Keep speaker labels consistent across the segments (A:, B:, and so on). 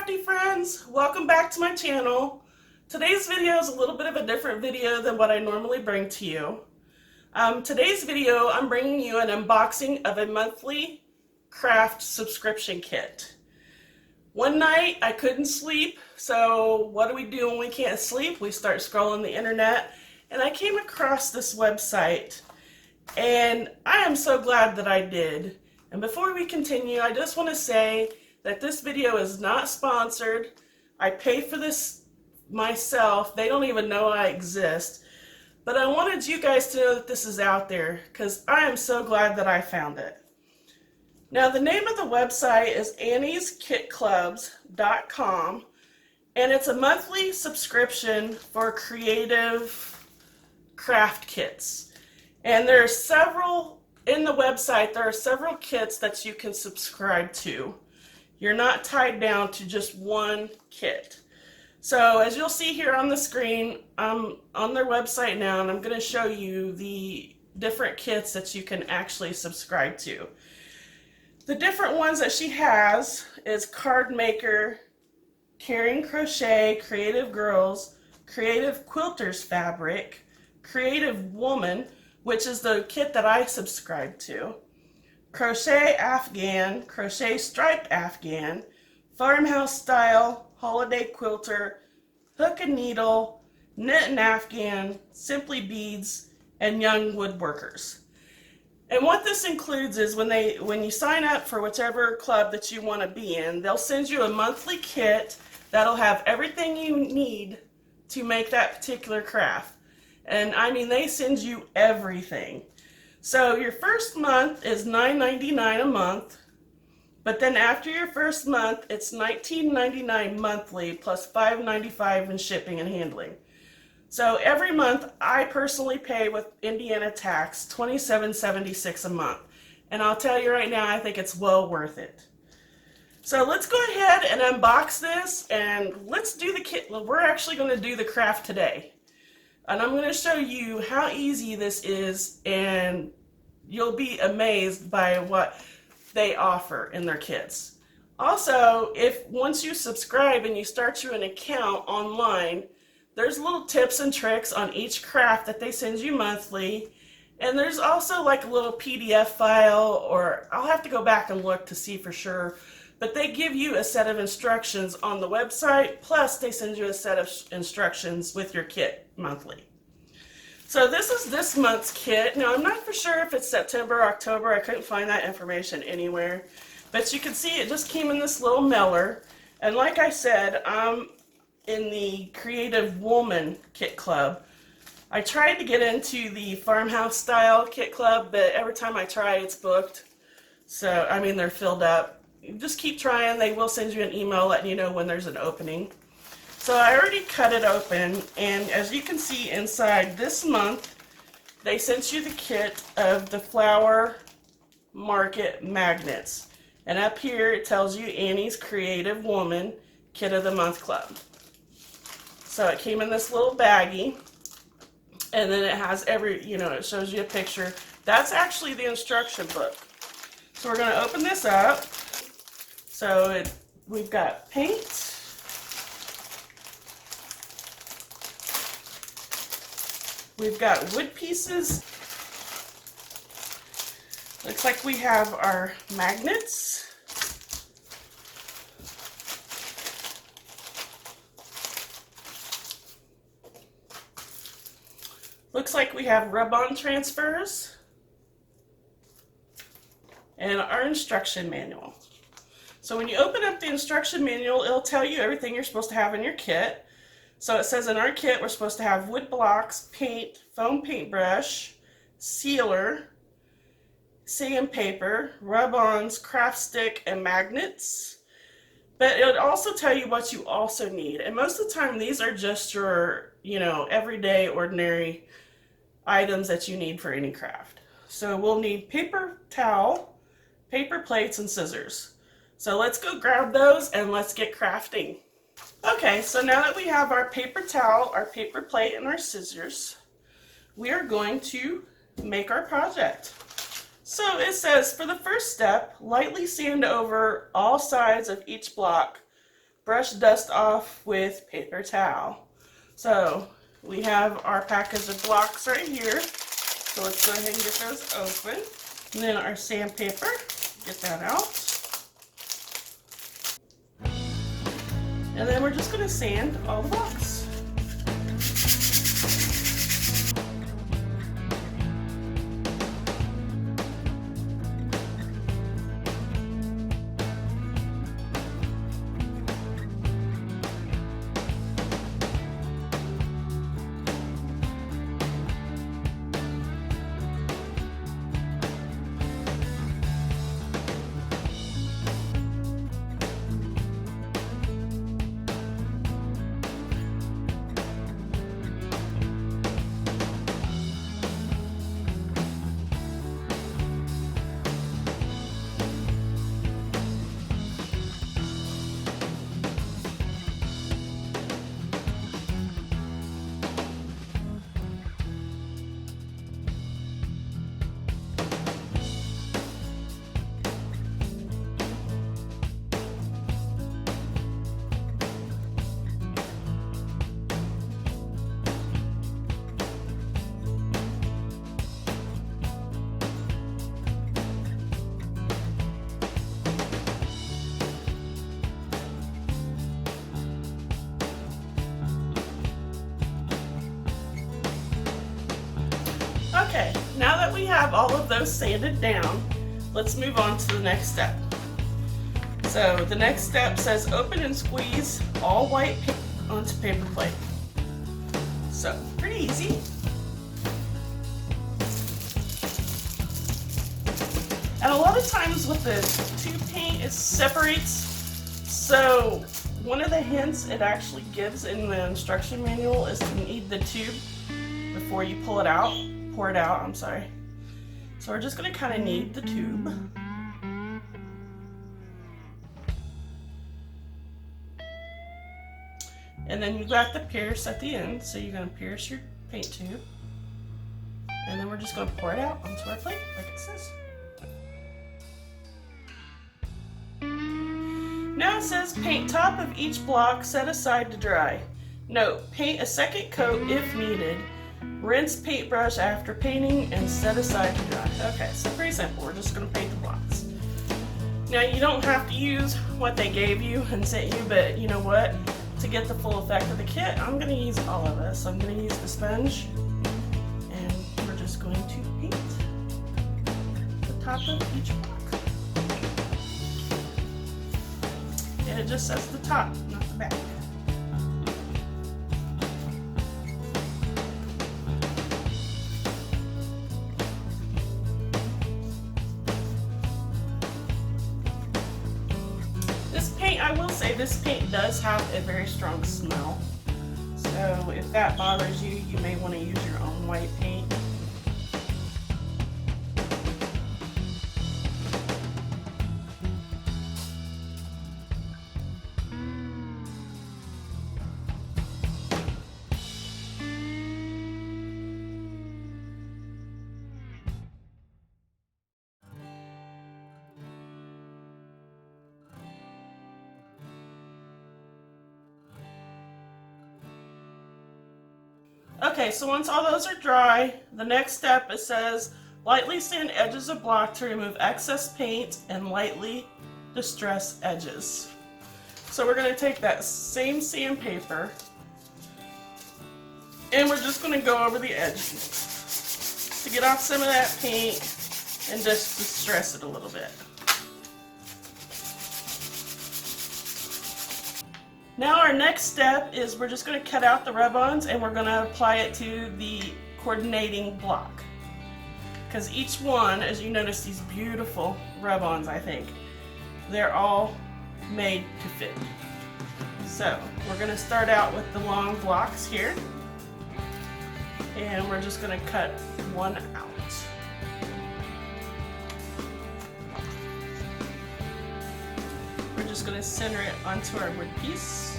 A: crafty friends, welcome back to my channel. Today's video is a little bit of a different video than what I normally bring to you. Today's video, I'm bringing you an unboxing of a monthly craft subscription kit. One night I couldn't sleep, so what do we do when we can't sleep? We start scrolling the internet, and I came across this website, and I am so glad that I did. And before we continue, I just want to say that this video is not sponsored. I pay for this myself. They don't even know I exist. But I wanted you guys to know that this is out there because I am so glad that I found it. Now, the name of the website is AnniesKitClubs.com, and it's a monthly subscription for creative craft kits. And there are several, in the website, there are several kits that you can subscribe to. You're not tied down to just one kit. So as you'll see here on the screen, I'm on their website now, and I'm going to show you the different kits that you can actually subscribe to. The different ones that she has is Card Maker, Caring Crochet, Creative Girls, Creative Quilters Fabric, Creative Woman, which is the kit that I subscribe to, Crochet Afghan, Crochet Striped Afghan, Farmhouse Style, Holiday Quilter, Hook and Needle, Knit and Afghan, Simply Beads, and Young Woodworkers. And what this includes is when you sign up for whichever club that you want to be in, they'll send you a monthly kit that'll have everything you need to make that particular craft. And I mean, they send you everything. So your first month is $9.99 a month, but then after your first month, it's $19.99 monthly plus $5.95 in shipping and handling. So every month, I personally pay with Indiana tax $27.76 a month. And I'll tell you right now, I think it's well worth it. So let's go ahead and unbox this, and let's do the kit. We're actually going to do the craft today. And I'm going to show you how easy this is, and you'll be amazed by what they offer in their kits. Also, once you subscribe and you start you an account online, there's little tips and tricks on each craft that they send you monthly. And there's also like a little PDF file, or I'll have to go back and look to see for sure. But they give you a set of instructions on the website, plus they send you a set of instructions with your kit monthly. So this is this month's kit. Now, I'm not for sure if it's September or October. I couldn't find that information anywhere. But you can see it just came in this little mailer. And like I said, I'm in the Creative Woman Kit Club. I tried to get into the Farmhouse Style Kit Club, but every time I try, it's booked. So, I mean, they're filled up. Just keep trying. They will send you an email letting you know when there's an opening. So I already cut it open, and as you can see inside this month, they sent you the kit of the Flower Market Magnets. And up here it tells you Annie's Creative Woman Kit of the Month Club. So it came in this little baggie, and then it has it shows you a picture. That's actually the instruction book. So we're going to open this up. So we've got paint, we've got wood pieces, looks like we have our magnets, looks like we have rub-on transfers, and our instruction manual. So when you open up the instruction manual, it'll tell you everything you're supposed to have in your kit. So it says in our kit we're supposed to have wood blocks, paint, foam paintbrush, sealer, sandpaper, rub-ons, craft stick, and magnets. But it'll also tell you what you also need. And most of the time these are just your, everyday, ordinary items that you need for any craft. So we'll need paper towel, paper plates, and scissors. So let's go grab those and let's get crafting. Okay, so now that we have our paper towel, our paper plate, and our scissors, we are going to make our project. So it says, for the first step, lightly sand over all sides of each block brush dust off with paper towel. So we have our package of blocks right here. So let's go ahead and get those open. And then our sandpaper, get that out. And then we're just going to sand all the blocks. Okay, now that we have all of those sanded down, let's move on to the next step. So the next step says open and squeeze all white paint onto paper plate. So pretty easy. And a lot of times with the tube paint, it separates. So one of the hints it actually gives in the instruction manual is to knead the tube before you pour it out, I'm sorry. So we're just gonna kind of knead the tube. And then you've got the pierce at the end, so you're gonna pierce your paint tube. And then we're just gonna pour it out onto our plate, like it says. Now it says paint top of each block, set aside to dry. Note, paint a second coat if needed. Rinse paintbrush after painting and set aside to dry. Okay, so pretty simple. We're just going to paint the blocks. Now you don't have to use what they gave you and sent you, but you know what? To get the full effect of the kit, I'm going to use all of this. I'm going to use the sponge, and we're just going to paint the top of each block. And it just says the top, not the back. I will say this paint does have a very strong smell. So if that bothers you, you may want to use your own white paint. Okay, so once all those are dry, the next step, it says lightly sand edges of block to remove excess paint and lightly distress edges. So we're going to take that same sandpaper and we're just going to go over the edges to get off some of that paint and just distress it a little bit. Now our next step is we're just going to cut out the rub-ons and we're going to apply it to the coordinating block. Because each one, as you notice these beautiful rub-ons, I think, they're all made to fit. So we're going to start out with the long blocks here. And we're just going to cut one out. We're just going to center it onto our wood piece.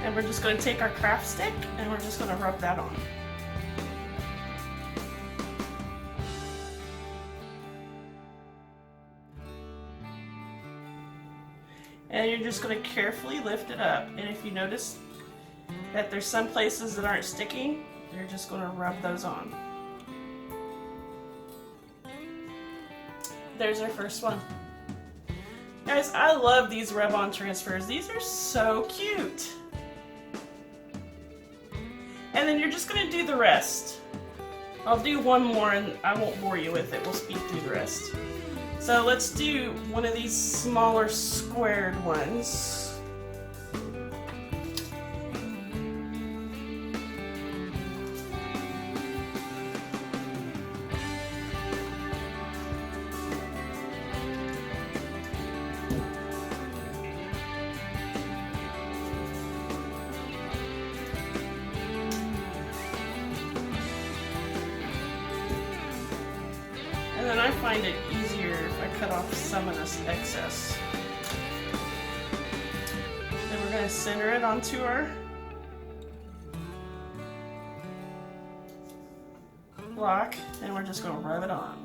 A: And we're just going to take our craft stick and we're just going to rub that on. And you're just going to carefully lift it up. And if you notice that there's some places that aren't sticking, you're just going to rub those on. There's our first one. Guys, I love these rub-on transfers. These are so cute. And then you're just going to do the rest. I'll do one more and I won't bore you with it. We'll speed through the rest. So let's do one of these smaller squared ones. And then I find it easier if I cut off some of this excess. Then we're going to center it onto our block, and we're just going to rub it on.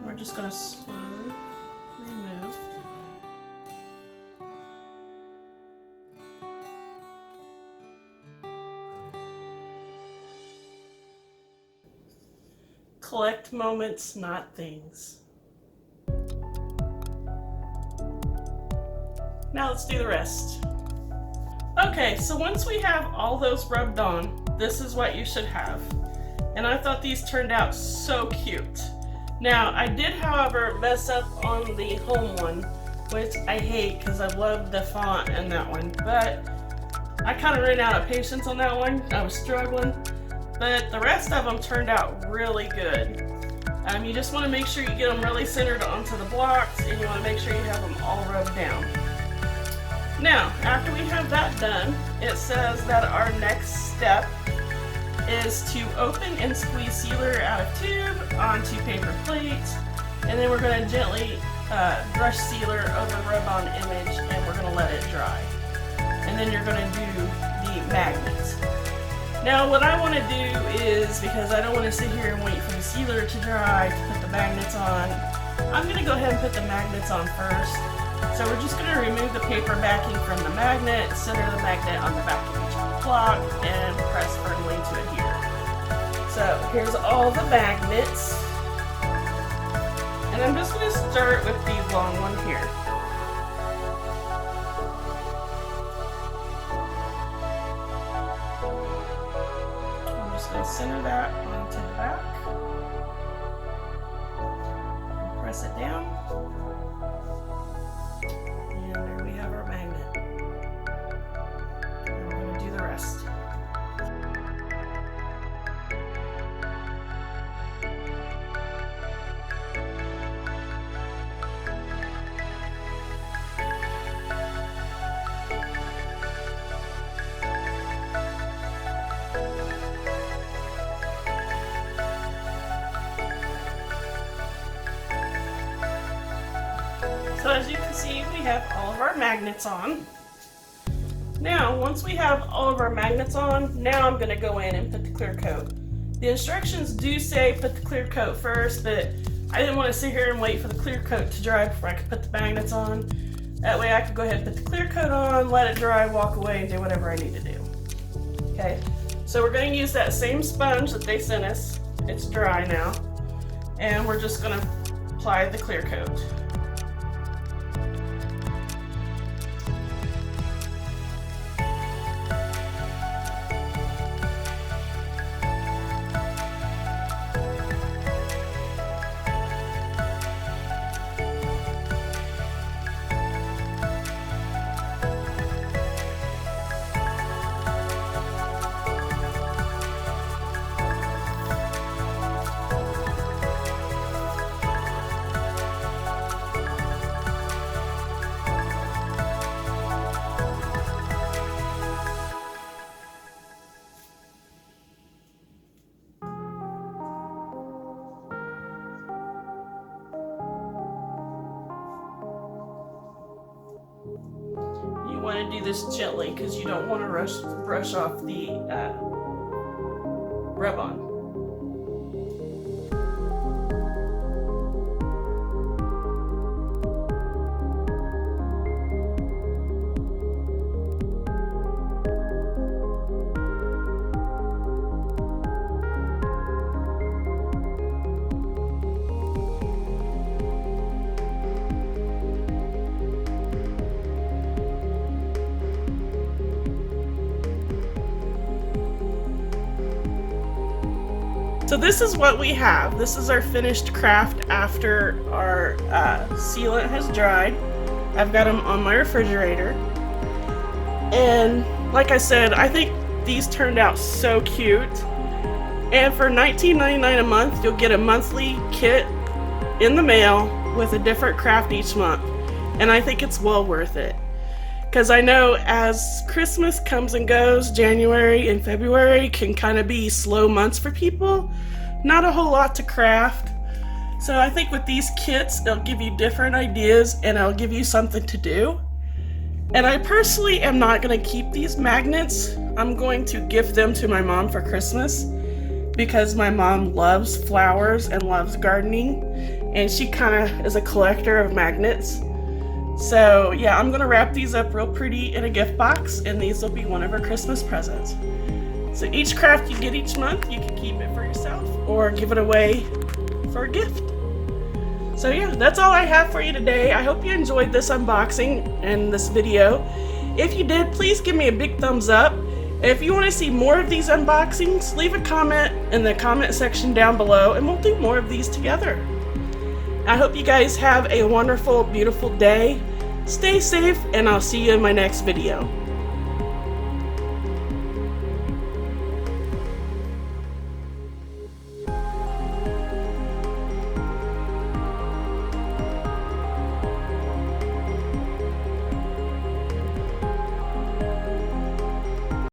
A: We're just going to slowly remove. Collect moments, not things. Now let's do the rest. Okay, so once we have all those rubbed on, this is what you should have. And I thought these turned out so cute. Now, I did, however, mess up on the home one, which I hate because I love the font in that one, but I kind of ran out of patience on that one. I was struggling, but the rest of them turned out really good. You just want to make sure you get them really centered onto the blocks, and you want to make sure you have them all rubbed down. Now, after we have that done, it says that our next step is to open and squeeze sealer out of tube onto paper plate, and then we're going to gently brush sealer over rub-on image, and we're going to let it dry. And then you're going to do the magnets. Now what I want to do is, because I don't want to sit here and wait for the sealer to dry to put the magnets on, I'm going to go ahead and put the magnets on first. So we're just going to remove the paper backing from the magnet, center the magnet on the back of each block, and press firmly to adhere. So here's all the magnets, and I'm just going to start with the long one here. I'm just going to center that onto the back, and press it down, and there we have our magnet. And we're going to do the rest. So as you can see, we have all of our magnets on. Now, once we have all of our magnets on, now I'm going to go in and put the clear coat. The instructions do say put the clear coat first, but I didn't want to sit here and wait for the clear coat to dry before I could put the magnets on. That way I could go ahead and put the clear coat on, let it dry, walk away, and do whatever I need to do. Okay, so we're going to use that same sponge that they sent us. It's dry now. And we're just going to apply the clear coat. You want to do this gently because you don't want to brush off the rub-on. So this is what we have. This is our finished craft after our sealant has dried. I've got them on my refrigerator. And like I said, I think these turned out so cute. And for $19.99 a month, you'll get a monthly kit in the mail with a different craft each month. And I think it's well worth it. Because I know as Christmas comes and goes, January and February can kind of be slow months for people. Not a whole lot to craft. So I think with these kits, they'll give you different ideas and it'll give you something to do. And I personally am not going to keep these magnets. I'm going to gift them to my mom for Christmas because my mom loves flowers and loves gardening. And she kind of is a collector of magnets. So yeah, I'm gonna wrap these up real pretty in a gift box, and these will be one of her Christmas presents. So each craft you get each month, you can keep it for yourself or give it away for a gift. So yeah, that's all I have for you today. I hope you enjoyed this unboxing and this video. If you did, please give me a big thumbs up. If you want to see more of these unboxings, leave a comment in the comment section down below and we'll do more of these together. I hope you guys have a wonderful, beautiful day. Stay safe, and I'll see you in my next video.